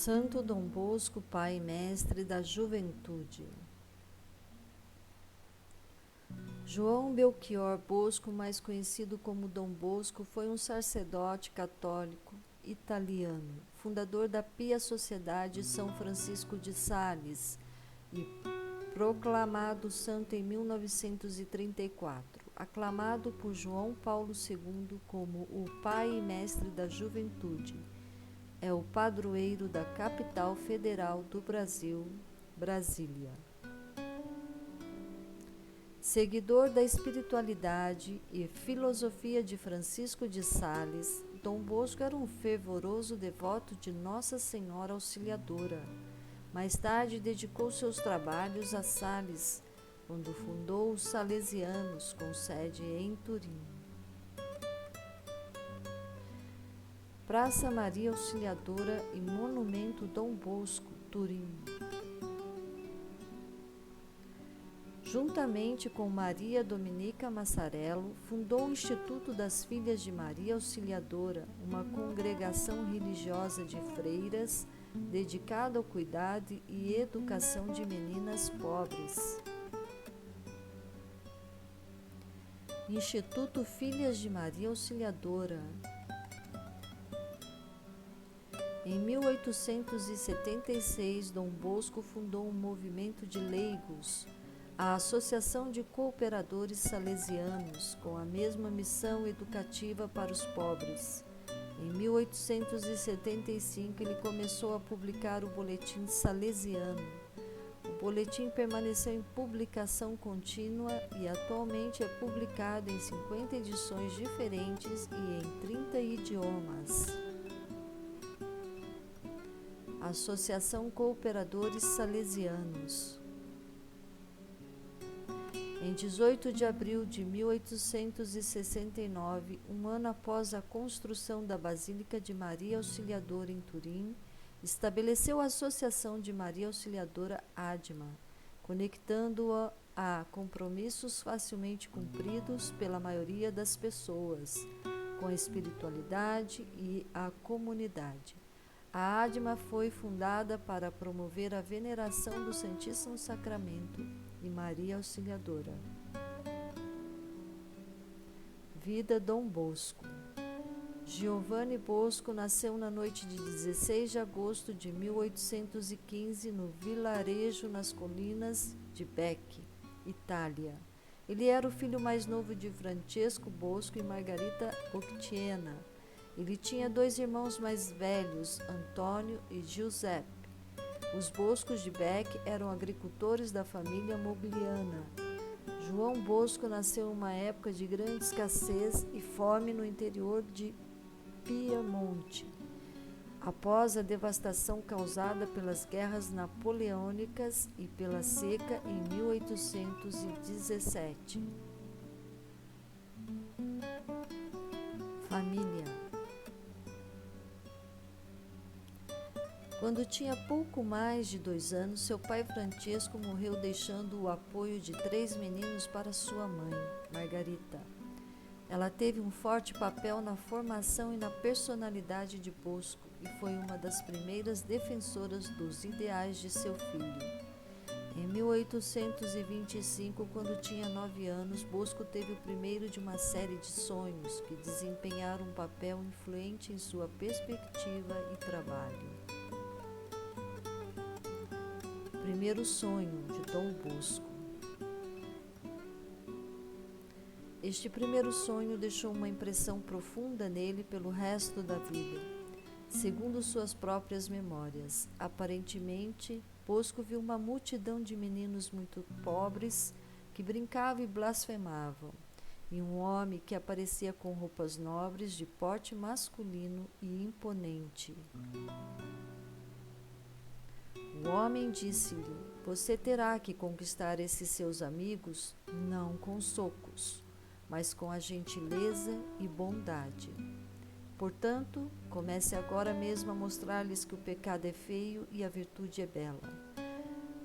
Santo Dom Bosco, pai e mestre da juventude. João Belchior Bosco, mais conhecido como Dom Bosco, foi um sacerdote católico italiano, fundador da Pia Sociedade São Francisco de Sales e proclamado santo em 1934, aclamado por João Paulo II como o pai e mestre da juventude. É o padroeiro da capital federal do Brasil, Brasília. Seguidor da espiritualidade e filosofia de Francisco de Sales, Dom Bosco era um fervoroso devoto de Nossa Senhora Auxiliadora. Mais tarde dedicou seus trabalhos a Sales, quando fundou os Salesianos, com sede em Turim. Praça Maria Auxiliadora e Monumento Dom Bosco, Turim. Juntamente com Maria Dominica Massarello, fundou o Instituto das Filhas de Maria Auxiliadora, uma congregação religiosa de freiras dedicada ao cuidado e educação de meninas pobres. Instituto Filhas de Maria Auxiliadora. Em 1876, Dom Bosco fundou um movimento de leigos, a Associação de Cooperadores Salesianos, com a mesma missão educativa para os pobres. Em 1875, ele começou a publicar o Boletim Salesiano. O boletim permaneceu em publicação contínua e atualmente é publicado em 50 edições diferentes e em 30 idiomas. Associação Cooperadores Salesianos. Em 18 de abril de 1869, um ano após a construção da Basílica de Maria Auxiliadora em Turim, estabeleceu a Associação de Maria Auxiliadora ADMA, conectando-a a compromissos facilmente cumpridos pela maioria das pessoas, com a espiritualidade e a comunidade. A ADMA foi fundada para promover a veneração do Santíssimo Sacramento e Maria Auxiliadora. Vida Dom Bosco. Giovanni Bosco nasceu na noite de 16 de agosto de 1815 no vilarejo nas colinas de Bec, Itália. Ele era o filho mais novo de Francesco Bosco e Margarita Octiena. Ele tinha dois irmãos mais velhos, Antônio e Giuseppe. Os Boscos de Bec eram agricultores da família Mogliana. João Bosco nasceu em uma época de grande escassez e fome no interior de Piemonte, após a devastação causada pelas guerras napoleônicas e pela seca em 1817. Família. Quando tinha pouco mais de 2 anos, seu pai Francesco morreu, deixando o apoio de 3 meninos para sua mãe, Margarita. Ela teve um forte papel na formação e na personalidade de Bosco e foi uma das primeiras defensoras dos ideais de seu filho. Em 1825, quando tinha 9 anos, Bosco teve o primeiro de uma série de sonhos que desempenharam um papel influente em sua perspectiva e trabalho. Primeiro sonho de Dom Bosco. Este primeiro sonho deixou uma impressão profunda nele pelo resto da vida. Segundo suas próprias memórias, aparentemente, Bosco viu uma multidão de meninos muito pobres que brincavam e blasfemavam, e um homem que aparecia com roupas nobres de porte masculino e imponente. O homem disse-lhe: "Você terá que conquistar esses seus amigos, não com socos, mas com a gentileza e bondade. Portanto, comece agora mesmo a mostrar-lhes que o pecado é feio e a virtude é bela."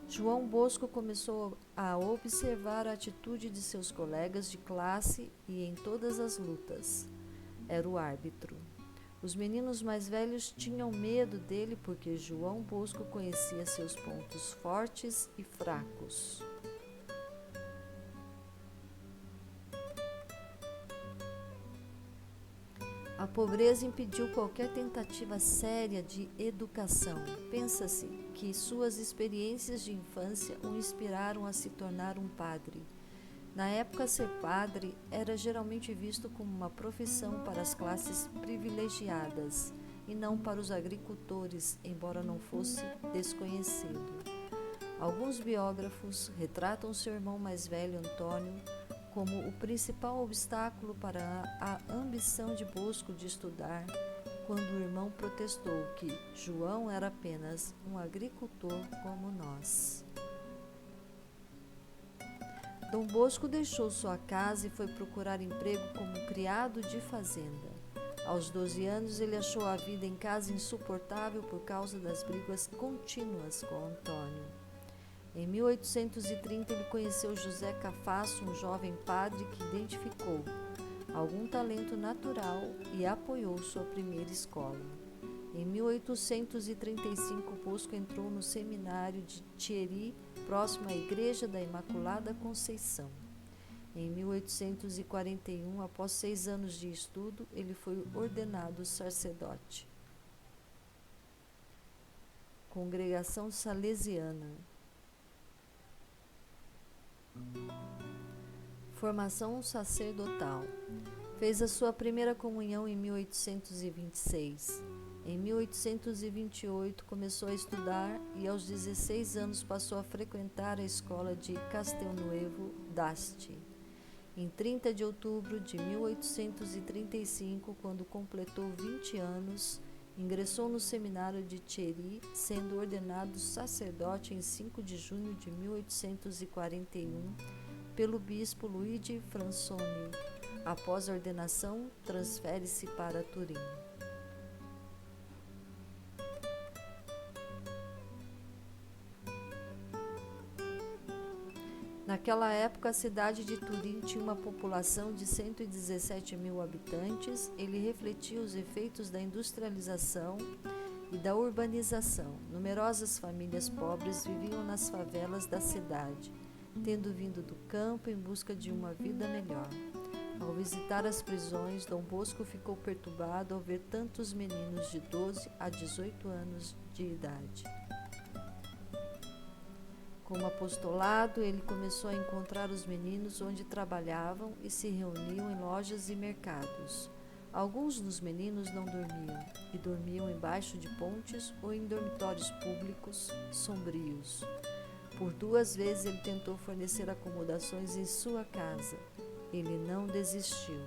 João Bosco começou a observar a atitude de seus colegas de classe e em todas as lutas. Era o árbitro. Os meninos mais velhos tinham medo dele porque João Bosco conhecia seus pontos fortes e fracos. A pobreza impediu qualquer tentativa séria de educação. Pensa-se que suas experiências de infância o inspiraram a se tornar um padre. Na época, ser padre era geralmente visto como uma profissão para as classes privilegiadas e não para os agricultores, embora não fosse desconhecido. Alguns biógrafos retratam seu irmão mais velho, Antônio, como o principal obstáculo para a ambição de Bosco de estudar, quando o irmão protestou que João era apenas um agricultor como nós. Dom Bosco deixou sua casa e foi procurar emprego como criado de fazenda. Aos 12 anos, ele achou a vida em casa insuportável por causa das brigas contínuas com Antônio. Em 1830, ele conheceu José Cafasso, um jovem padre que identificou algum talento natural e apoiou sua primeira escola. Em 1835, Bosco entrou no seminário de Thierry, próximo à Igreja da Imaculada Conceição. Em 1841, após 6 anos de estudo, ele foi ordenado sacerdote. Congregação Salesiana. Formação sacerdotal. Fez a sua primeira comunhão em 1826. Em 1828 começou a estudar e aos 16 anos passou a frequentar a escola de Castelnuovo d'Asti. Em 30 de outubro de 1835, quando completou 20 anos, ingressou no seminário de Thierry, sendo ordenado sacerdote em 5 de junho de 1841 pelo bispo Luigi Fransoni. Após a ordenação, transfere-se para Turim. Naquela época, a cidade de Turim tinha uma população de 117 mil habitantes. Ele refletia os efeitos da industrialização e da urbanização. Numerosas famílias pobres viviam nas favelas da cidade, tendo vindo do campo em busca de uma vida melhor. Ao visitar as prisões, Dom Bosco ficou perturbado ao ver tantos meninos de 12 a 18 anos de idade. Como apostolado, ele começou a encontrar os meninos onde trabalhavam e se reuniam em lojas e mercados. Alguns dos meninos não dormiam, e dormiam embaixo de pontes ou em dormitórios públicos sombrios. Por 2 vezes ele tentou fornecer acomodações em sua casa. Ele não desistiu.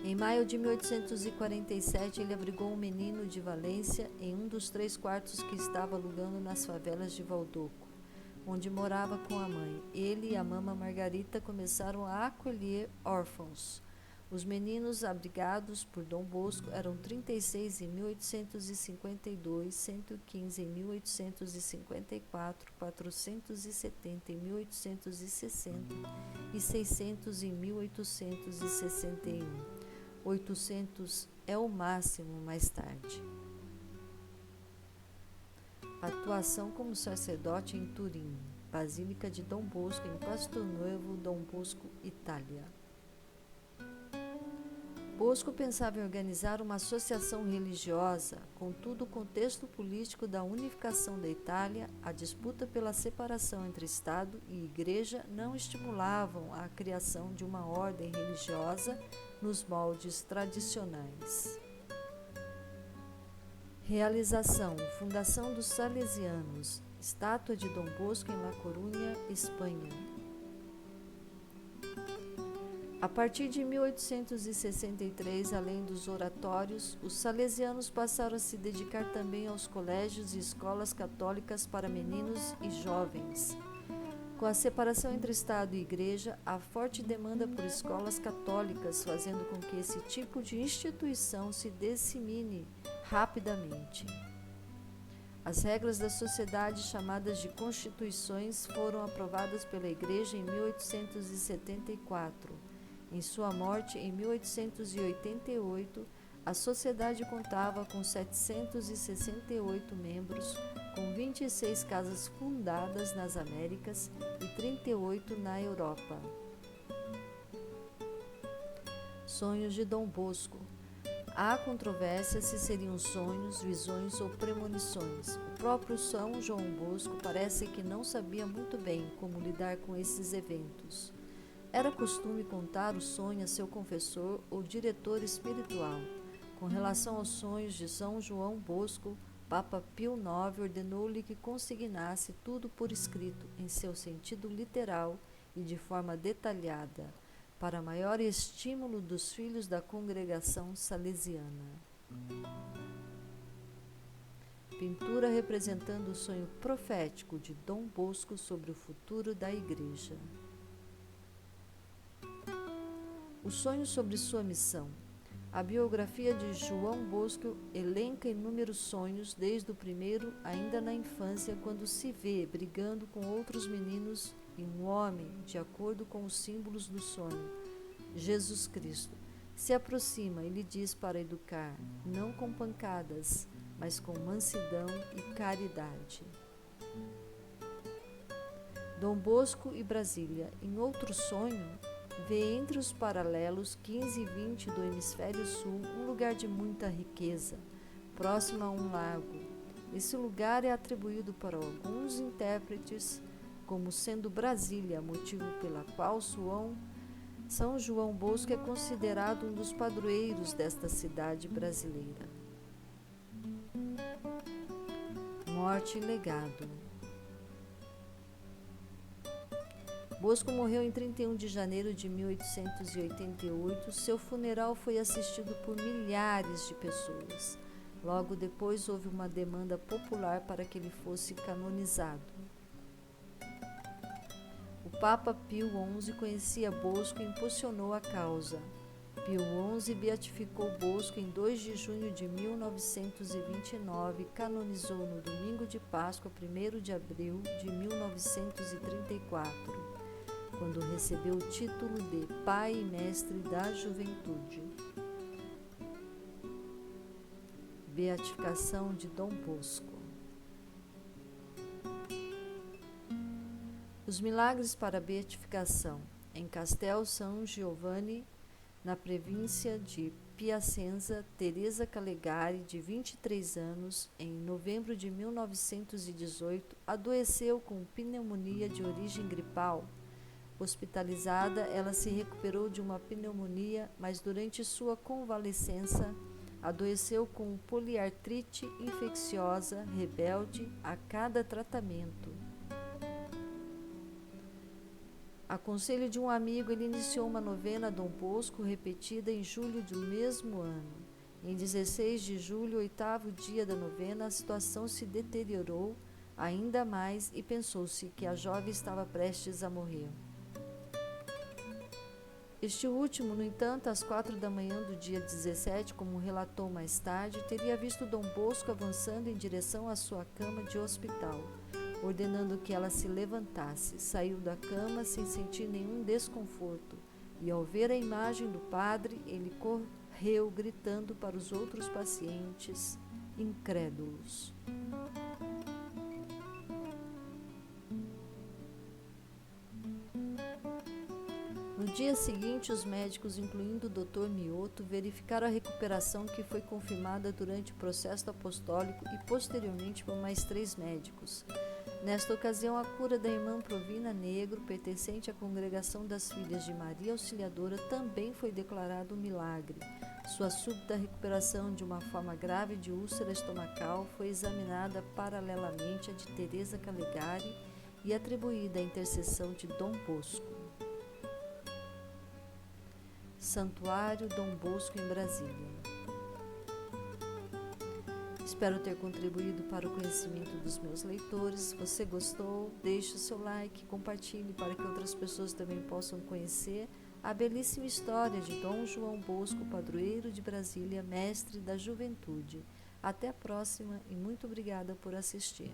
Em maio de 1847, ele abrigou um menino de Valência em um dos 3 quartos que estava alugando nas favelas de Valdoco, onde morava com a mãe. Ele e a mama Margarita começaram a acolher órfãos. Os meninos abrigados por Dom Bosco eram 36 em 1852, 115 em 1854, 470 em 1860 e 600 em 1861. 800 é o máximo mais tarde. Atuação como sacerdote em Turim, Basílica de Dom Bosco em Castelnuovo, Dom Bosco, Itália. Bosco pensava em organizar uma associação religiosa, contudo o contexto político da unificação da Itália, a disputa pela separação entre Estado e Igreja não estimulavam a criação de uma ordem religiosa nos moldes tradicionais. Realização: Fundação dos Salesianos, estátua de Dom Bosco em La Coruña, Espanha. A partir de 1863, além dos oratórios, os salesianos passaram a se dedicar também aos colégios e escolas católicas para meninos e jovens. Com a separação entre Estado e Igreja, há forte demanda por escolas católicas, fazendo com que esse tipo de instituição se dissemine rapidamente. As regras da sociedade, chamadas de constituições, foram aprovadas pela Igreja em 1874. Em sua morte, em 1888, a sociedade contava com 768 membros, com 26 casas fundadas nas Américas e 38 na Europa. Sonhos de Dom Bosco. Há controvérsia se seriam sonhos, visões ou premonições. O próprio São João Bosco parece que não sabia muito bem como lidar com esses eventos. Era costume contar o sonho a seu confessor ou diretor espiritual. Com relação aos sonhos de São João Bosco, Papa Pio IX ordenou-lhe que consignasse tudo por escrito, em seu sentido literal e de forma detalhada, para maior estímulo dos filhos da congregação salesiana. Pintura representando o sonho profético de Dom Bosco sobre o futuro da Igreja. O sonho sobre sua missão. A biografia de João Bosco elenca inúmeros sonhos, desde o primeiro, ainda na infância, quando se vê brigando com outros meninos e um homem, de acordo com os símbolos do sonho, Jesus Cristo, se aproxima e lhe diz para educar, não com pancadas, mas com mansidão e caridade. Dom Bosco e Brasília. Em outro sonho, vê entre os paralelos 15 e 20 do hemisfério sul um lugar de muita riqueza, próximo a um lago. Esse lugar é atribuído por alguns intérpretes como sendo Brasília, motivo pela qual São João Bosco é considerado um dos padroeiros desta cidade brasileira. Morte e legado. Bosco morreu em 31 de janeiro de 1888. Seu funeral foi assistido por milhares de pessoas. Logo depois houve uma demanda popular para que ele fosse canonizado. O Papa Pio XI conhecia Bosco e impulsionou a causa. Pio XI beatificou Bosco em 2 de junho de 1929 e canonizou no domingo de Páscoa, 1º de abril de 1934, quando recebeu o título de Pai e Mestre da Juventude. Beatificação de Dom Bosco. Os milagres para a beatificação. Em Castel San Giovanni, na província de Piacenza, Teresa Calegari, de 23 anos, em novembro de 1918, adoeceu com pneumonia de origem gripal. Hospitalizada, ela se recuperou de uma pneumonia, mas durante sua convalescença, adoeceu com poliartrite infecciosa rebelde a cada tratamento. A conselho de um amigo, ele iniciou uma novena a Dom Bosco, repetida em julho do mesmo ano. Em 16 de julho, 8º dia da novena, a situação se deteriorou ainda mais e pensou-se que a jovem estava prestes a morrer. Este último, no entanto, às 4 da manhã do dia 17, como relatou mais tarde, teria visto Dom Bosco avançando em direção à sua cama de hospital, ordenando que ela se levantasse. Saiu da cama sem sentir nenhum desconforto e, ao ver a imagem do padre, ele correu gritando para os outros pacientes, incrédulos. No dia seguinte, os médicos, incluindo o Dr. Mioto, verificaram a recuperação, que foi confirmada durante o processo apostólico e posteriormente por mais 3 médicos. Nesta ocasião, a cura da irmã Provina Negro, pertencente à Congregação das Filhas de Maria Auxiliadora, também foi declarado um milagre. Sua súbita recuperação de uma forma grave de úlcera estomacal foi examinada paralelamente à de Teresa Calegari e atribuída à intercessão de Dom Bosco. Santuário Dom Bosco em Brasília. Espero ter contribuído para o conhecimento dos meus leitores. Se você gostou, deixe o seu like, compartilhe para que outras pessoas também possam conhecer a belíssima história de Dom João Bosco, padroeiro de Brasília, mestre da juventude. Até a próxima e muito obrigada por assistir.